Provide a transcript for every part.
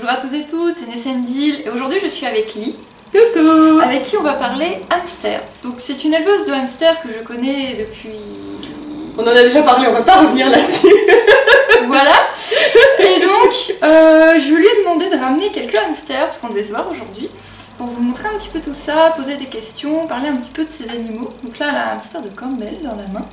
Bonjour à tous et toutes, c'est Nessendil et aujourd'hui je suis avec Lee. Coucou. Avec qui on va parler hamster. Donc c'est une éleveuse de hamster que je connais depuis... On en a déjà parlé, on va pas revenir là-dessus. Voilà. Et donc je lui ai demandé de ramener quelques hamsters, parce qu'on devait se voir aujourd'hui, pour vous montrer un petit peu tout ça, poser des questions, parler un petit peu de ces animaux. Donc là elle a un hamster de Campbell dans la main.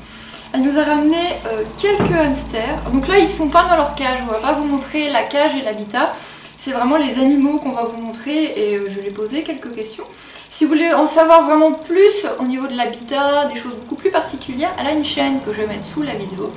Elle nous a ramené quelques hamsters. Donc là ils sont pas dans leur cage, on va pas vous montrer la cage et l'habitat. C'est vraiment les animaux qu'on va vous montrer et je lui ai posé quelques questions. Si vous voulez en savoir vraiment plus au niveau de l'habitat, des choses beaucoup plus particulières, elle a une chaîne que je vais mettre sous la vidéo,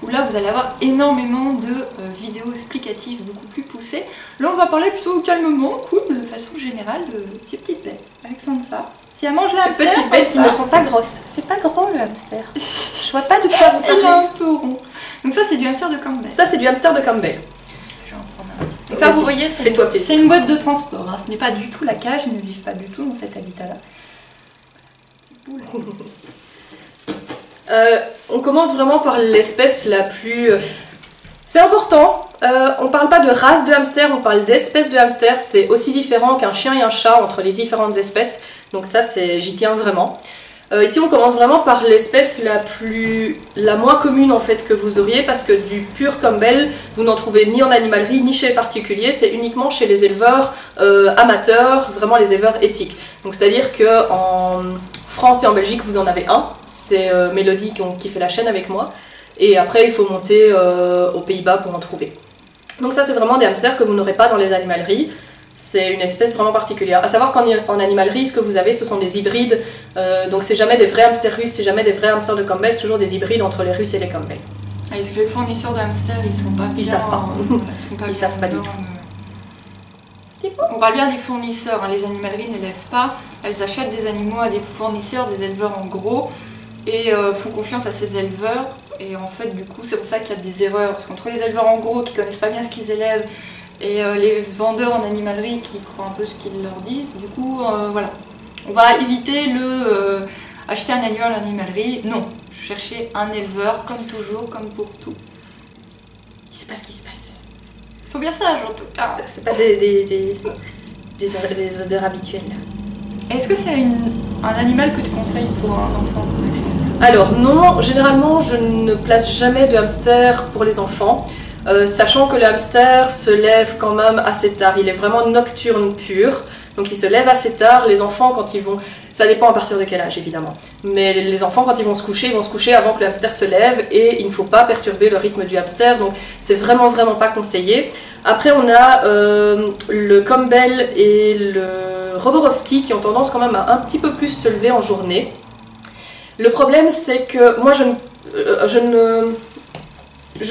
où là vous allez avoir énormément de vidéos explicatives beaucoup plus poussées. Là on va parler plutôt calmement, cool, de façon générale de ces petites bêtes, avec Sansa. Si elle mange le hamster, ces petites bêtes qui ne sont pas grosses. C'est pas gros le hamster. Je vois pas de quoi vous parlez. Elle est un peu rond. Donc ça c'est du hamster de Campbell. Ça c'est du hamster de Campbell. Donc ça vous voyez c'est une boîte de transport, hein. Ce n'est pas du tout la cage, ils ne vivent pas du tout dans cet habitat là. On commence vraiment par l'espèce la plus... C'est important, on parle pas de race de hamster, on parle d'espèce de hamster, c'est aussi différent qu'un chien et un chat entre les différentes espèces, donc ça j'y tiens vraiment. Ici on commence vraiment par l'espèce la moins commune en fait que vous auriez, parce que du pur Campbell vous n'en trouvez ni en animalerie ni chez les particuliers, c'est uniquement chez les éleveurs amateurs, vraiment les éleveurs éthiques. Donc c'est à dire qu'en France et en Belgique vous en avez un, c'est Mélodie qui fait la chaîne avec moi, et après il faut monter aux Pays-Bas pour en trouver. Donc ça c'est vraiment des hamsters que vous n'aurez pas dans les animaleries. C'est une espèce vraiment particulière. A savoir qu'en animalerie, ce que vous avez, ce sont des hybrides. Donc c'est jamais des vrais hamsters russes, c'est jamais des vrais hamsters de Campbell, c'est toujours des hybrides entre les Russes et les Campbell. Est-ce que les fournisseurs de hamsters, ils sont pas bien... Ils savent pas. Ils savent pas du tout. On parle bien des fournisseurs, hein. Les animaleries n'élèvent pas. Elles achètent des animaux à des fournisseurs, des éleveurs en gros, et font confiance à ces éleveurs. Et en fait, du coup, c'est pour ça qu'il y a des erreurs. Parce qu'entre les éleveurs en gros qui connaissent pas bien ce qu'ils élèvent, et les vendeurs en animalerie qui croient un peu ce qu'ils leur disent, du coup, voilà. On va éviter acheter un animal en animalerie. Non, chercher un éleveur, comme toujours, comme pour tout. Il sait pas ce qui se passe. Ils sont bien sages en tout cas. C'est pas des odeurs habituelles. Est-ce que c'est un animal que tu conseilles pour un enfant? Alors non, généralement je ne place jamais de hamster pour les enfants. Sachant que le hamster se lève quand même assez tard, il est vraiment nocturne pur, donc il se lève assez tard. Les enfants quand ils vont, ça dépend à partir de quel âge évidemment, mais les enfants quand ils vont se coucher avant que le hamster se lève, et il ne faut pas perturber le rythme du hamster, donc c'est vraiment pas conseillé. Après on a le Campbell et le Roborovski qui ont tendance quand même à un petit peu plus se lever en journée. Le problème c'est que moi je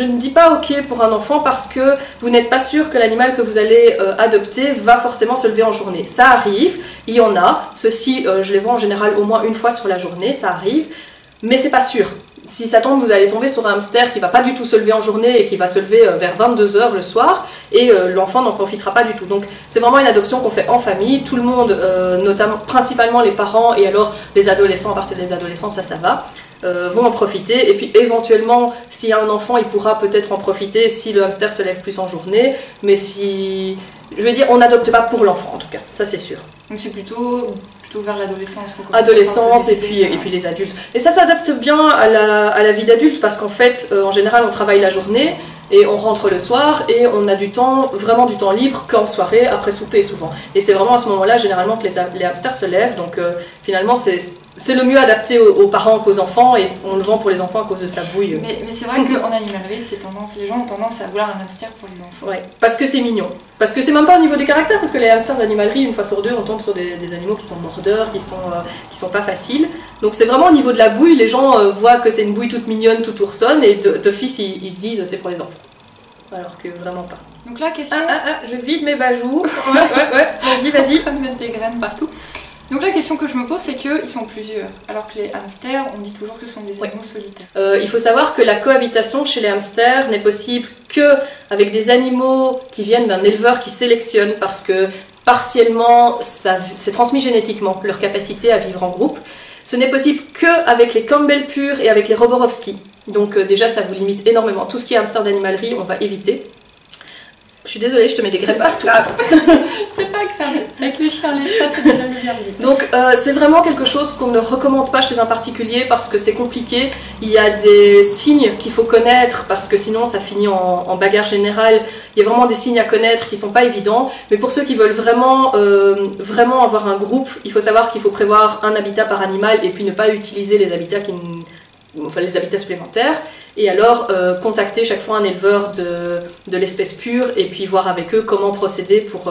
ne dis pas ok pour un enfant parce que vous n'êtes pas sûr que l'animal que vous allez adopter va forcément se lever en journée. Ça arrive, il y en a, ceux-ci je les vois en général au moins une fois sur la journée, ça arrive, mais c'est pas sûr. Si ça tombe, vous allez tomber sur un hamster qui va pas du tout se lever en journée et qui va se lever vers 22 h le soir, et l'enfant n'en profitera pas du tout. Donc c'est vraiment une adoption qu'on fait en famille, tout le monde, notamment, principalement les parents, et alors les adolescents, à partir des adolescents ça va, vont en profiter. Et puis éventuellement, s'il y a un enfant, il pourra peut-être en profiter si le hamster se lève plus en journée, mais si... Je veux dire, on n'adopte pas pour l'enfant en tout cas, ça c'est sûr. Donc c'est plutôt vers l'adolescence. Adolescence et puis les adultes. Et ça s'adapte bien à la vie d'adulte parce qu'en fait, en général, on travaille la journée et on rentre le soir et on a vraiment du temps libre qu'en soirée, après souper souvent. Et c'est vraiment à ce moment-là, généralement, que les hamsters se lèvent. Donc finalement, c'est le mieux adapté aux parents qu'aux enfants, et on le vend pour les enfants à cause de sa bouille. Mais c'est vrai qu'en animalerie, les gens ont tendance à vouloir un hamster pour les enfants. Ouais, parce que c'est mignon. Parce que c'est même pas au niveau des caractères, parce que les hamsters d'animalerie, une fois sur deux, on tombe sur des animaux qui sont mordeurs, qui sont pas faciles. Donc c'est vraiment au niveau de la bouille, les gens voient que c'est une bouille toute mignonne, toute oursonne, et d'office ils se disent c'est pour les enfants. Alors que vraiment pas. Donc la question... je vide mes bajoux. Ouais, vas-y. En train de mettre des graines partout. Donc la question que je me pose, c'est qu'ils sont plusieurs, alors que les hamsters, on dit toujours que ce sont des animaux solitaires. Il faut savoir que la cohabitation chez les hamsters n'est possible qu'avec des animaux qui viennent d'un éleveur qui sélectionne, parce que partiellement, c'est transmis génétiquement, leur capacité à vivre en groupe. Ce n'est possible qu'avec les Campbell purs et avec les Roborovski. Donc déjà, ça vous limite énormément. Tout ce qui est hamster d'animalerie, on va éviter. Je suis désolée, je te mets des graines partout. C'est pas grave. Avec les chiens et les chats, c'est déjà le merdier. Donc c'est vraiment quelque chose qu'on ne recommande pas chez un particulier parce que c'est compliqué. Il y a des signes qu'il faut connaître parce que sinon ça finit en bagarre générale. Il y a vraiment des signes à connaître qui sont pas évidents. Mais pour ceux qui veulent vraiment avoir un groupe, il faut savoir qu'il faut prévoir un habitat par animal et puis ne pas utiliser les habitats les habitats supplémentaires, et alors contacter chaque fois un éleveur de l'espèce pure et puis voir avec eux comment procéder pour...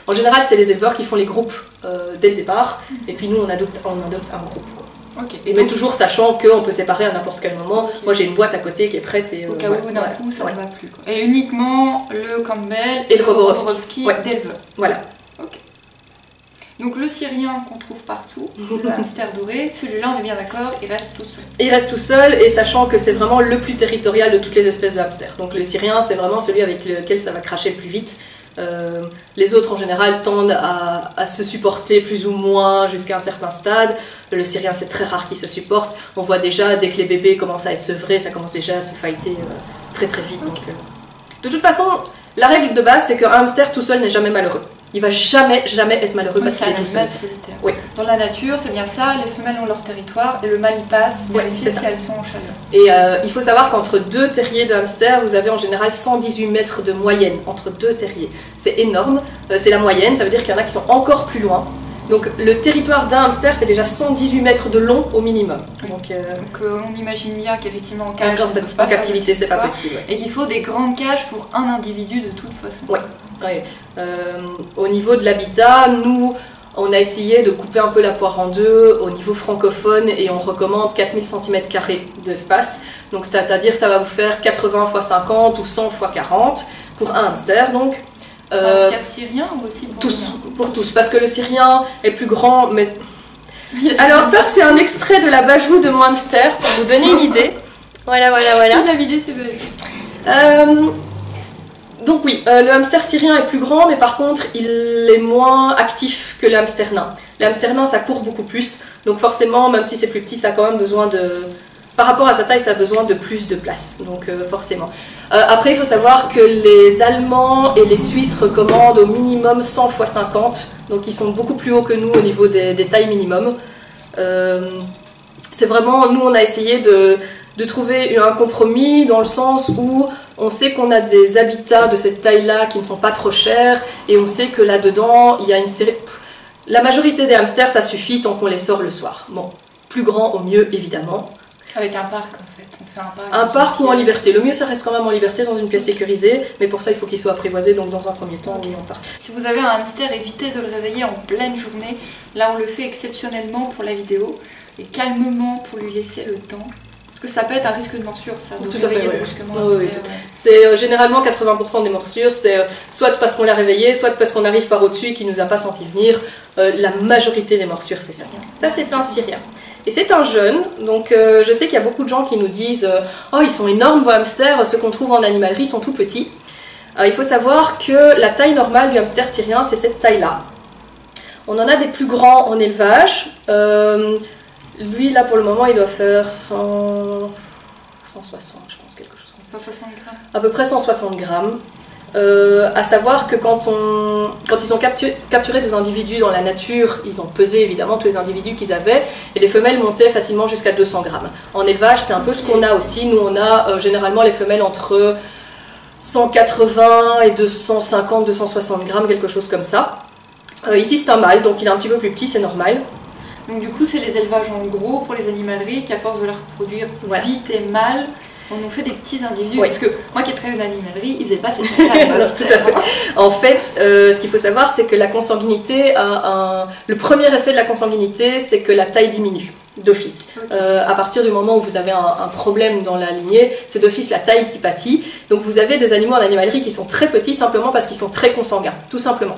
En général, c'est les éleveurs qui font les groupes dès le départ, et puis nous on adopte un groupe. Okay. Mais donc, toujours sachant qu'on peut séparer à n'importe quel moment. Okay. Moi j'ai une boîte à côté qui est prête. Et, au cas où d'un coup ça ne va plus. Quoi. Et uniquement le Campbell et le Rogorovski d'éleveur. Voilà. Ok. Donc le syrien qu'on trouve partout, le hamster doré, celui-là on est bien d'accord, il reste tout seul. Il reste tout seul, et sachant que c'est vraiment le plus territorial de toutes les espèces de hamster. Donc le syrien c'est vraiment celui avec lequel ça va cracher le plus vite. Les autres en général tendent à se supporter plus ou moins jusqu'à un certain stade. Le syrien c'est très rare qu'il se supporte. On voit déjà dès que les bébés commencent à être sevrés, ça commence déjà à se fighter très très vite. Okay. Donc, de toute façon, la règle de base c'est qu'un hamster tout seul n'est jamais malheureux. Il va jamais être malheureux parce qu'il est tout seul. Oui. Dans la nature, c'est bien ça, les femelles ont leur territoire et le mâle y passe, vérifier si elles sont en chaleur. Et il faut savoir qu'entre deux terriers de hamster, vous avez en général 118 mètres de moyenne entre deux terriers. C'est énorme, c'est la moyenne, ça veut dire qu'il y en a qui sont encore plus loin. Donc le territoire d'un hamster fait déjà 118 mètres de long au minimum. Oui. Donc on imagine bien qu'effectivement en cage, en captivité c'est pas possible. Et qu'il faut des grandes cages pour un individu de toute façon. Oui. Ouais. Au niveau de l'habitat, nous on a essayé de couper un peu la poire en deux au niveau francophone et on recommande 4000 cm² d'espace. Donc c'est-à-dire ça va vous faire 80 x 50 ou 100 x 40 pour un hamster. Donc un hamster syrien ou aussi pour pour tous, parce que le syrien est plus grand. Mais alors ça c'est un extrait de la bajou de mon hamster pour vous donner une idée. Voilà. La vidéo c'est belle. Donc oui, le hamster syrien est plus grand, mais par contre, il est moins actif que le hamster nain. Le hamster nain, ça court beaucoup plus, donc forcément, même si c'est plus petit, ça a quand même besoin de... Par rapport à sa taille, ça a besoin de plus de place, donc forcément. Après, il faut savoir que les Allemands et les Suisses recommandent au minimum 100 x 50, donc ils sont beaucoup plus hauts que nous au niveau des tailles minimum. C'est vraiment... Nous, on a essayé de trouver un compromis dans le sens où on sait qu'on a des habitats de cette taille-là qui ne sont pas trop chers et on sait que là-dedans, il y a une série... La majorité des hamsters, ça suffit tant qu'on les sort le soir. Bon, plus grand au mieux, évidemment. Avec un parc, en fait. On fait un parc. Un parc ou en liberté. Le mieux, ça reste quand même en liberté, dans une pièce sécurisée, mais pour ça, il faut qu'il soit apprivoisé, donc dans un premier temps, oui, en parc. Si vous avez un hamster, évitez de le réveiller en pleine journée. Là, on le fait exceptionnellement pour la vidéo, et calmement pour lui laisser le temps. Parce que ça peut être un risque de morsure, ça, de réveiller brusquement un hamster. C'est généralement 80% des morsures, c'est soit parce qu'on l'a réveillé, soit parce qu'on arrive par au-dessus et qu'il ne nous a pas senti venir. La majorité des morsures, c'est ça. Ça, c'est un syrien. Et c'est un jeune, donc je sais qu'il y a beaucoup de gens qui nous disent « Oh, ils sont énormes vos hamsters, ceux qu'on trouve en animalerie, ils sont tout petits. » Il faut savoir que la taille normale du hamster syrien, c'est cette taille-là. On en a des plus grands en élevage. Lui, là, pour le moment, il doit faire 160, je pense, quelque chose comme ça. 160 grammes. À peu près 160 grammes. À savoir que quand ils ont capturé des individus dans la nature, ils ont pesé évidemment tous les individus qu'ils avaient, et les femelles montaient facilement jusqu'à 200 grammes. En élevage, c'est un peu ce qu'on a aussi. Nous, on a généralement les femelles entre 180 et 250, 260 grammes, quelque chose comme ça. Ici, c'est un mâle, donc il est un petit peu plus petit, c'est normal. Donc du coup, c'est les élevages en gros pour les animaleries qui, à force de les reproduire vite et mal, on nous fait des petits individus. Oui. Parce que moi qui ai travaillé en animalerie, ils faisaient pas cette taille-là. En fait, ce qu'il faut savoir, c'est que la consanguinité le premier effet de la consanguinité, c'est que la taille diminue d'office. Okay. À partir du moment où vous avez un problème dans la lignée, c'est d'office la taille qui pâtit. Donc vous avez des animaux en animalerie qui sont très petits simplement parce qu'ils sont très consanguins, tout simplement.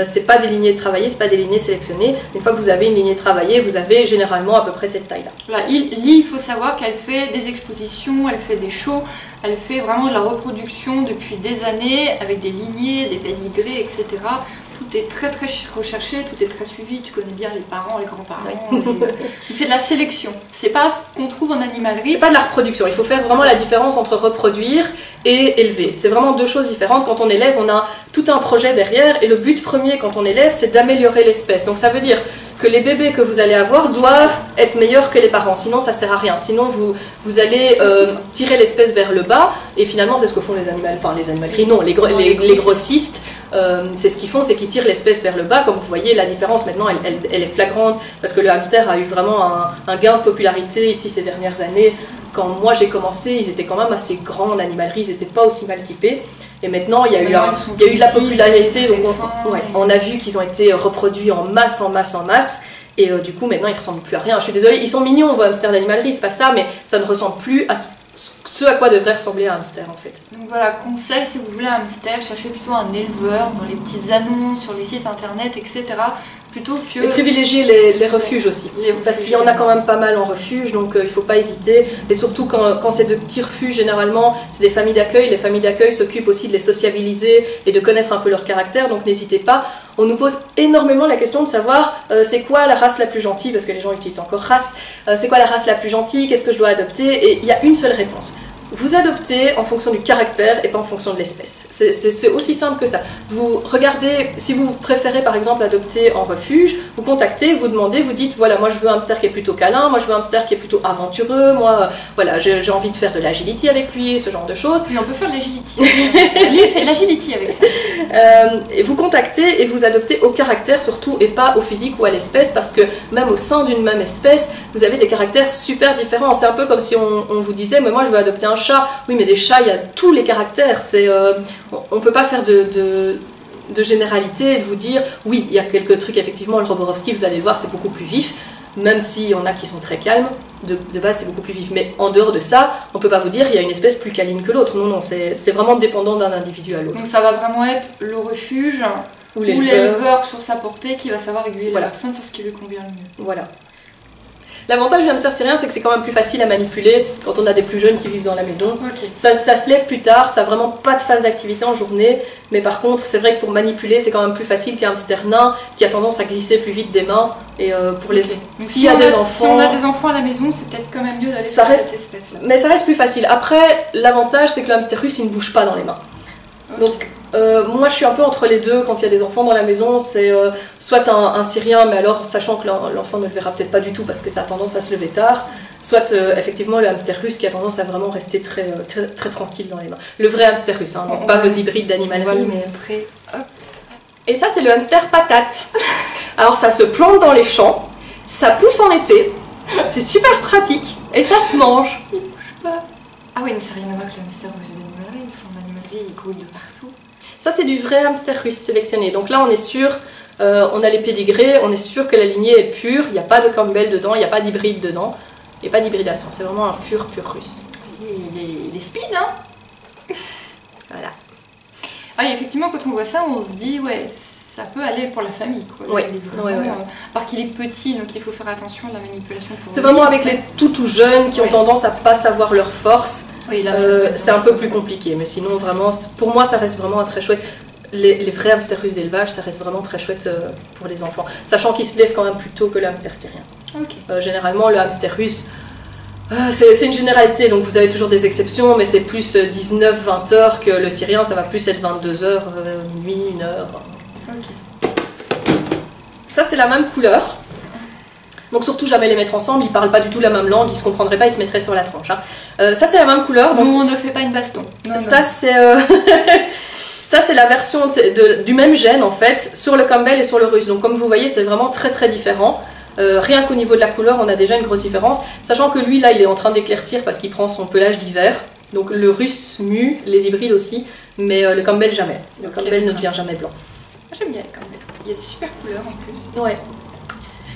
C'est pas des lignées travaillées, c'est pas des lignées sélectionnées. Une fois que vous avez une lignée travaillée, vous avez généralement à peu près cette taille-là. Voilà, il faut savoir qu'elle fait des expositions, elle fait des shows, elle fait vraiment de la reproduction depuis des années avec des lignées, des pédigrés, etc. Tout est très très recherché, tout est très suivi, tu connais bien les parents, les grands-parents. Donc c'est de la sélection. C'est pas ce qu'on trouve en animalerie. C'est pas de la reproduction. Il faut faire vraiment la différence entre reproduire et élever. C'est vraiment deux choses différentes. Quand on élève, on a tout un projet derrière et le but premier quand on élève, c'est d'améliorer l'espèce. Donc ça veut dire que les bébés que vous allez avoir doivent être meilleurs que les parents, sinon ça sert à rien. Sinon vous allez tirer l'espèce vers le bas et finalement c'est ce que font les animaleries, non, les grossistes, c'est ce qu'ils font, c'est qu'ils tirent l'espèce vers le bas. Comme vous voyez, la différence maintenant elle est flagrante parce que le hamster a eu vraiment un gain de popularité ici ces dernières années. Quand moi j'ai commencé, ils étaient quand même assez grands en animalerie, ils n'étaient pas aussi mal typés. Et maintenant, il y a eu de la popularité, donc on a vu qu'ils ont été reproduits en masse. Et du coup, maintenant, ils ne ressemblent plus à rien. Je suis désolée, ils sont mignons, vos hamsters d'animalerie, c'est pas ça, mais ça ne ressemble plus à ce à quoi devrait ressembler un hamster, en fait. Donc voilà, conseil, si vous voulez un hamster, cherchez plutôt un éleveur dans les petites annonces, sur les sites internet, etc. Plutôt que... Et privilégier les refuges aussi, parce qu'il y en a quand même pas mal en refuge, donc il ne faut pas hésiter. Et surtout quand c'est de petits refuges, généralement, c'est des familles d'accueil. Les familles d'accueil s'occupent aussi de les sociabiliser et de connaître un peu leur caractère, donc n'hésitez pas. On nous pose énormément la question de savoir c'est quoi la race la plus gentille, parce que les gens utilisent encore race. C'est quoi la race la plus gentille, qu'est-ce que je dois adopter? Et il y a une seule réponse. Vous adoptez en fonction du caractère et pas en fonction de l'espèce. C'est aussi simple que ça. Vous regardez, si vous préférez par exemple adopter en refuge, vous contactez, vous demandez, vous dites voilà, moi je veux un hamster qui est plutôt câlin, moi je veux un hamster qui est plutôt aventureux, moi voilà, j'ai envie de faire de l'agility avec lui, ce genre de choses. Mais on peut faire de l'agility. Lui fait de l'agility avec ça. Et vous contactez et vous adoptez au caractère surtout et pas au physique ou à l'espèce, parce que même au sein d'une même espèce, vous avez des caractères super différents. C'est un peu comme si on vous disait mais moi je veux adopter un chat. Oui, mais des chats, il y a tous les caractères. On ne peut pas faire de généralité et de vous dire oui, il y a quelques trucs, effectivement, le Roborovski, vous allez le voir, c'est beaucoup plus vif, même s'il y en a qui sont très calmes. De base, c'est beaucoup plus vif. Mais en dehors de ça, on ne peut pas vous dire il y a une espèce plus câline que l'autre. Non, c'est vraiment dépendant d'un individu à l'autre. Donc ça va vraiment être le refuge ou l'éleveur sur sa portée qui va savoir aiguiller la personne sur ce qui lui convient le mieux. Voilà. L'avantage du hamster syrien, c'est que c'est quand même plus facile à manipuler quand on a des plus jeunes qui vivent dans la maison. Okay. Ça se lève plus tard, ça n'a vraiment pas de phase d'activité en journée, mais par contre, c'est vrai que pour manipuler, c'est quand même plus facile qu'un hamster nain qui a tendance à glisser plus vite des mains. Et pour les... si on a des enfants à la maison, c'est peut-être quand même mieux d'aller sur cette espèce-là. Mais ça reste plus facile. Après, l'avantage, c'est que le hamster russe, il ne bouge pas dans les mains. Okay. Donc, moi je suis un peu entre les deux quand il y a des enfants dans la maison, c'est soit un syrien, mais alors sachant que l'enfant ne le verra peut-être pas du tout parce que ça a tendance à se lever tard, soit effectivement le hamster russe qui a tendance à vraiment rester très tranquille dans les mains. Le vrai hamster russe, hein, donc pas vos hybrides d'animalerie. On va le montrer. Hop. Et ça c'est le hamster patate. Alors ça se plante dans les champs, ça pousse en été, c'est super pratique et ça se mange. Il bouge pas. Ah oui, mais ça n'a rien à voir avec le hamster russe d'animalerie, parce qu'en animalerie il grouille de partout. Ça c'est du vrai hamster russe sélectionné. Donc là on est sûr, on a les pédigrés, on est sûr que la lignée est pure, il n'y a pas de Campbell dedans, il n'y a pas d'hybride dedans, il n'y a pas d'hybridation, c'est vraiment un pur russe. Il est speed, hein. Voilà. Ah et effectivement quand on voit ça on se dit ouais, ça peut aller pour la famille quoi. Oui. À part qu'il est petit, donc il faut faire attention à la manipulation pour c'est vraiment avec les tout jeunes qui ont tendance à pas savoir leur force. Oui, c'est un peu plus compliqué, mais sinon vraiment, pour moi ça reste vraiment un très chouette. Les vrais hamsters russes d'élevage, ça reste vraiment très chouette pour les enfants, sachant qu'ils se lèvent quand même plus tôt que le hamster syrien. Okay. Généralement le hamster russe, c'est une généralité, donc vous avez toujours des exceptions, mais c'est plus 19-20 heures que le syrien, ça va plus être 22 heures, minuit, 1 heure. Okay. Ça c'est la même couleur. Donc surtout jamais les mettre ensemble, ils parlent pas du tout la même langue, ils se comprendraient pas, ils se mettraient sur la tronche. Hein. Ça c'est la même couleur. Donc nous on ne fait pas une baston. Ça c'est ça c'est la version du même gène en fait sur le Campbell et sur le russe. Donc comme vous voyez c'est vraiment très différent. Rien qu'au niveau de la couleur on a déjà une grosse différence. Sachant que lui là il est en train d'éclaircir parce qu'il prend son pelage d'hiver. Donc le russe mue, les hybrides aussi, mais le Campbell jamais. Le Campbell ne devient jamais blanc. J'aime bien les Campbell. Il y a des super couleurs en plus. Ouais.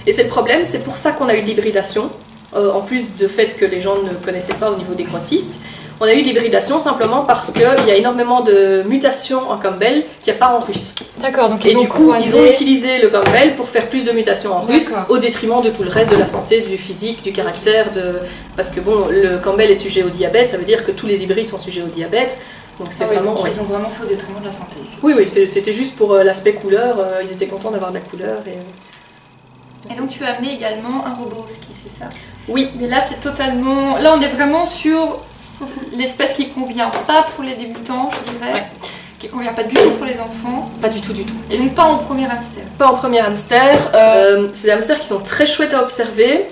Et c'est le problème, c'est pour ça qu'on a eu de l'hybridation, en plus du fait que les gens ne connaissaient pas au niveau des grossistes. On a eu de l'hybridation simplement parce qu'il y a énormément de mutations en Campbell qu'il n'y a pas en russe. D'accord, donc et du coup, ils ont utilisé le Campbell pour faire plus de mutations en russe, au détriment de tout le reste de la santé, du physique, du caractère. Parce que bon, le Campbell est sujet au diabète, ça veut dire que tous les hybrides sont sujets au diabète. Donc c'est donc vraiment... ils ont vraiment fait au détriment de la santé. Oui, oui, c'était juste pour l'aspect couleur, ils étaient contents d'avoir de la couleur. Et donc tu as amené également un Roborowski, c'est ça? Oui. Mais là c'est totalement... Là on est vraiment sur l'espèce qui convient pas pour les débutants, je dirais. Ouais. Qui convient pas du tout pour les enfants. Pas du tout, du tout. Et donc pas en premier hamster. Pas en premier hamster. C'est des hamsters qui sont très chouettes à observer,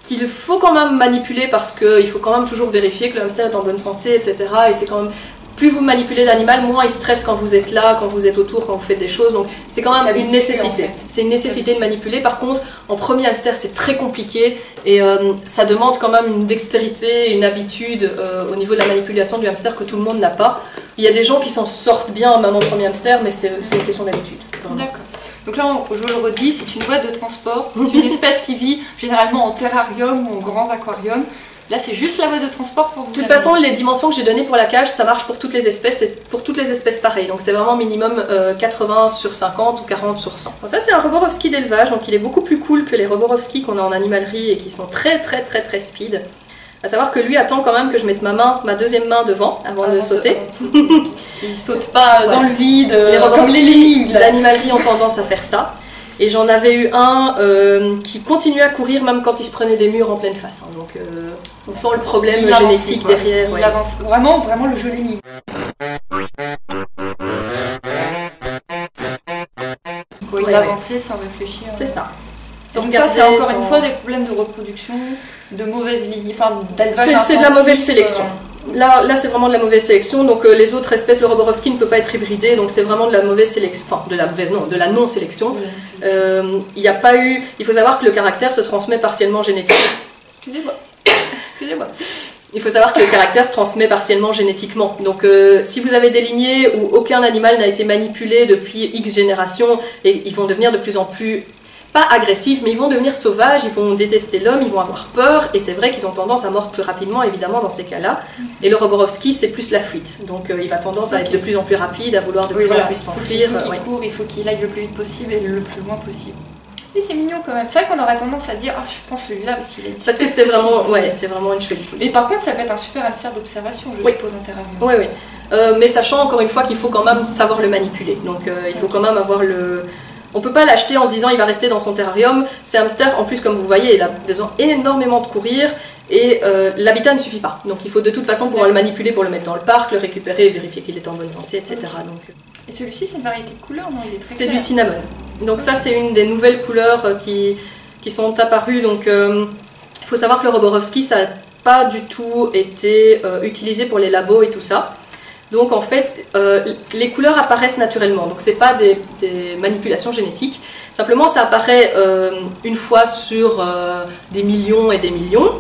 qu'il faut quand même manipuler parce qu'il faut quand même toujours vérifier que le hamster est en bonne santé, etc. Et c'est quand même... Plus vous manipulez l'animal, moins il stresse quand vous êtes là, quand vous êtes autour, quand vous faites des choses. Donc c'est quand même une nécessité. En fait. C'est une nécessité de manipuler. Par contre, en premier hamster, c'est très compliqué et ça demande quand même une dextérité, une habitude au niveau de la manipulation du hamster que tout le monde n'a pas. Il y a des gens qui s'en sortent bien même en premier hamster, mais c'est une question d'habitude. D'accord. Donc là, je le redis, c'est une boîte de transport. C'est une espèce qui vit généralement en terrarium ou en grand aquarium. Là, c'est juste la boîte de transport pour vous. De toute façon, les dimensions que j'ai données pour la cage, ça marche pour toutes les espèces, et pour toutes les espèces pareil. Donc c'est vraiment minimum 80 sur 50 ou 40 sur 100. Bon, ça, c'est un Roborowski d'élevage, donc il est beaucoup plus cool que les Roborowski qu'on a en animalerie et qui sont très speed. À savoir que lui attend quand même que je mette ma deuxième main devant avant de sauter. Il saute pas dans le vide comme les lemmings. L'animalerie ont tendance à faire ça. Et j'en avais eu un qui continuait à courir même quand il se prenait des murs en pleine face. Hein. Donc on sent le problème génétique derrière. Il avance vraiment le jeu lemming. Il avançait sans réfléchir. C'est ça. Donc ça, c'est encore une fois des problèmes de reproduction, de mauvaise ligne, enfin d'élevage. C'est de la mauvaise sélection. Là c'est vraiment de la mauvaise sélection, donc les autres espèces, le Roborowski ne peut pas être hybridé, donc c'est vraiment de la mauvaise sélection, enfin de la non-sélection. Il faut savoir que le caractère se transmet partiellement génétiquement. Excusez-moi. Il faut savoir que le caractère se transmet partiellement génétiquement. Donc si vous avez des lignées où aucun animal n'a été manipulé depuis X générations, et ils vont devenir de plus en plus... pas agressifs, mais ils vont devenir sauvages, ils vont détester l'homme, ils vont avoir peur, et c'est vrai qu'ils ont tendance à mordre plus rapidement, évidemment, dans ces cas-là. Et le Roborowski, c'est plus la fuite, donc il va tendance à être de plus en plus rapide, à vouloir de plus en plus s'enfuir. Il faut qu'il court, il faut qu'il aille le plus vite possible et le plus loin possible. Et c'est mignon quand même. C'est vrai qu'on aurait tendance à dire je prends celui-là parce qu'il est parce que c'est vraiment une chouette poule. Et par contre, ça peut être un super hamster d'observation, je suppose, un terrarium. Oui. Mais sachant encore une fois qu'il faut quand même savoir le manipuler, donc il faut quand même avoir le... On peut pas l'acheter en se disant il va rester dans son terrarium. C'est un hamster, en plus comme vous voyez, il a besoin énormément de courir et l'habitat ne suffit pas. Donc il faut de toute façon pouvoir le manipuler pour le mettre dans le parc, le récupérer, vérifier qu'il est en bonne santé, etc. Donc... Et celui-ci, c'est une variété de couleur, non? Il est très C'est clair. du cinnamon. Donc ça c'est une des nouvelles couleurs qui sont apparues. Donc il faut savoir que le Roborowski, ça n'a pas du tout été utilisé pour les labos et tout ça. Donc en fait, les couleurs apparaissent naturellement, donc c'est pas des manipulations génétiques, simplement ça apparaît une fois sur des millions et des millions,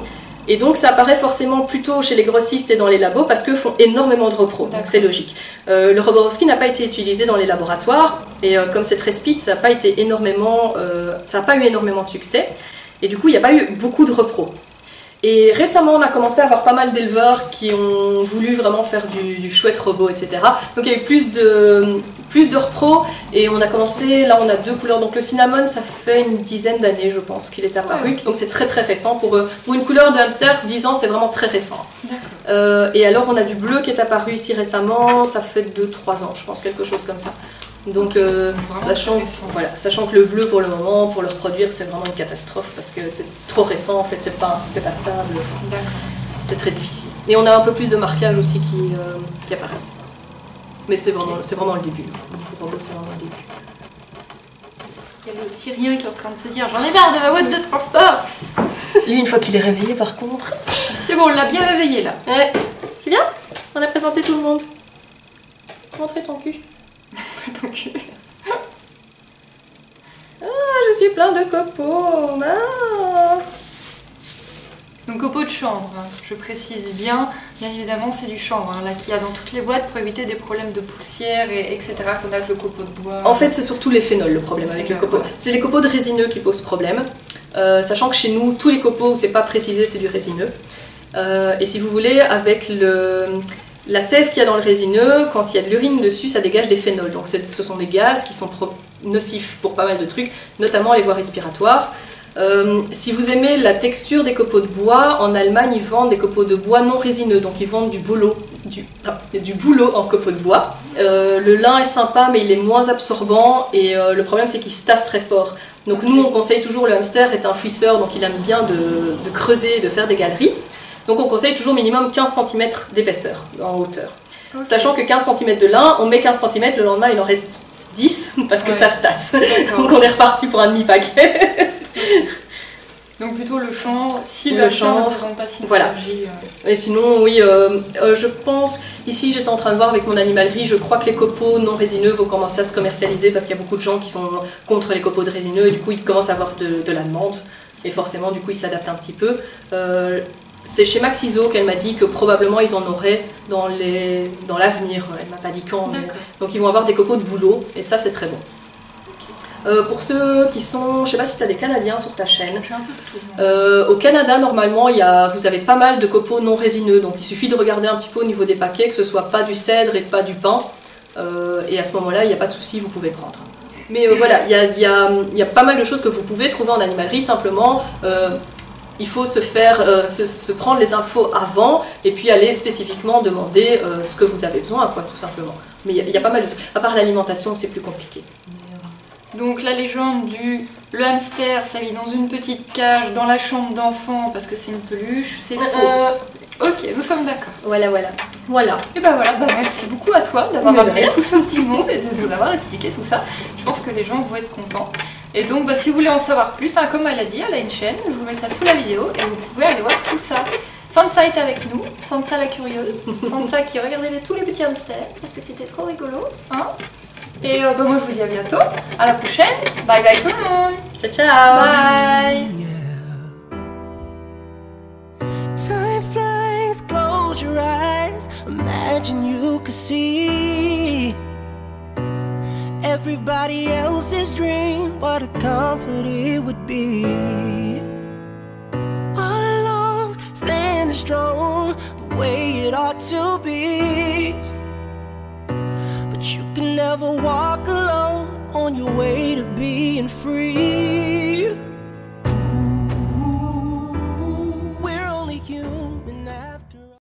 et donc ça apparaît forcément plutôt chez les grossistes et dans les labos parce qu'eux font énormément de repros, donc c'est logique. Le Roborowski n'a pas été utilisé dans les laboratoires, et comme c'est très speed, ça n'a pas eu énormément de succès, et du coup il n'y a pas eu beaucoup de repros. Et récemment, on a commencé à avoir pas mal d'éleveurs qui ont voulu vraiment faire du chouette robot, etc. Donc il y a eu plus de repros et on a commencé, là on a deux couleurs. Donc le cinnamon, ça fait une dizaine d'années, je pense, qu'il est apparu. Donc c'est très récent. Pour une couleur de hamster, 10 ans, c'est vraiment très récent. Et alors on a du bleu qui est apparu ici récemment, ça fait 2-3 ans, je pense, quelque chose comme ça. Donc sachant que le bleu pour le moment, pour le reproduire, c'est vraiment une catastrophe parce que c'est trop récent, en fait, c'est pas stable, c'est très difficile. Et on a un peu plus de marquages aussi qui apparaissent. Mais c'est vraiment le début. C'est vraiment le début. Il y a le Syrien qui est en train de se dire j'en ai marre de ma boîte de transport. Lui, une fois qu'il est réveillé, par contre... C'est bon, on l'a bien réveillé là. Ouais. C'est bien, on a présenté tout le monde. Montrez ton cul. Ton cul. Ah, je suis plein de copeaux. Ah. Donc copeaux de chanvre, hein. Je précise bien évidemment c'est du chanvre hein, là qu'il y a dans toutes les boîtes pour éviter des problèmes de poussière etc. qu'on a avec le copeau de bois. En fait c'est surtout les phénols le problème avec le copeau. C'est les copeaux de résineux qui posent problème, sachant que chez nous tous les copeaux où c'est pas précisé c'est du résineux. Et si vous voulez avec la sève qu'il y a dans le résineux, quand il y a de l'urine dessus, ça dégage des phénols. Donc ce sont des gaz qui sont nocifs pour pas mal de trucs, notamment les voies respiratoires. Si vous aimez la texture des copeaux de bois, en Allemagne ils vendent des copeaux de bois non résineux, donc ils vendent du bolo du bouleau en copeaux de bois. Le lin est sympa, mais il est moins absorbant et le problème c'est qu'il se tasse très fort. Donc nous on conseille toujours, le hamster est un fouisseur, donc il aime bien de creuser, de faire des galeries. Donc on conseille toujours minimum 15 cm d'épaisseur en hauteur. Okay. Sachant que 15 cm de lin, on met 15 cm, le lendemain il en reste 10 parce que ça se tasse. Donc on est reparti pour un demi-paquet. Donc plutôt le chanvre, si le chanvre ne présente pas si voilà. Et sinon, oui, je pense, ici j'étais en train de voir avec mon animalerie, je crois que les copeaux non résineux vont commencer à se commercialiser parce qu'il y a beaucoup de gens qui sont contre les copeaux de résineux et du coup ils commencent à avoir de la demande et forcément du coup ils s'adaptent un petit peu. C'est chez Maxiso qu'elle m'a dit que probablement ils en auraient dans l'avenir, elle m'a pas dit quand, mais... donc ils vont avoir des copeaux de bouleau et ça c'est très bon. Pour ceux qui sont, je sais pas si tu as des Canadiens sur ta chaîne. J'ai un peu de tout. Au Canada, normalement, vous avez pas mal de copeaux non résineux, donc il suffit de regarder un petit peu au niveau des paquets, que ce soit pas du cèdre et pas du pin, et à ce moment-là, il n'y a pas de souci, vous pouvez prendre. Mais voilà, il y a pas mal de choses que vous pouvez trouver en animalerie, simplement, il faut se prendre les infos avant, et puis aller spécifiquement demander ce que vous avez besoin, quoi, tout simplement. Mais il y a pas mal de choses. À part l'alimentation, c'est plus compliqué. Donc la légende le hamster, ça vit dans une petite cage dans la chambre d'enfant parce que c'est une peluche, c'est faux. Ok, nous sommes d'accord. Voilà. Et ben voilà, merci beaucoup à toi d'avoir ramené tout ce petit monde et de nous avoir expliqué tout ça. Je pense que les gens vont être contents. Et donc si vous voulez en savoir plus, comme elle a dit, elle a une chaîne, je vous mets ça sous la vidéo et vous pouvez aller voir tout ça. Sansa est avec nous, Sansa la curieuse, Sansa qui regardait tous les petits hamsters parce que c'était trop rigolo, hein. Et moi je vous dis à bientôt, à la prochaine, bye bye tout le monde. Ciao ciao. Bye. Time flies, close your eyes, imagine you could see everybody else's dream, what a comfort it would be. All along, standing strong, the way it ought to be. But you can never walk alone on your way to being free.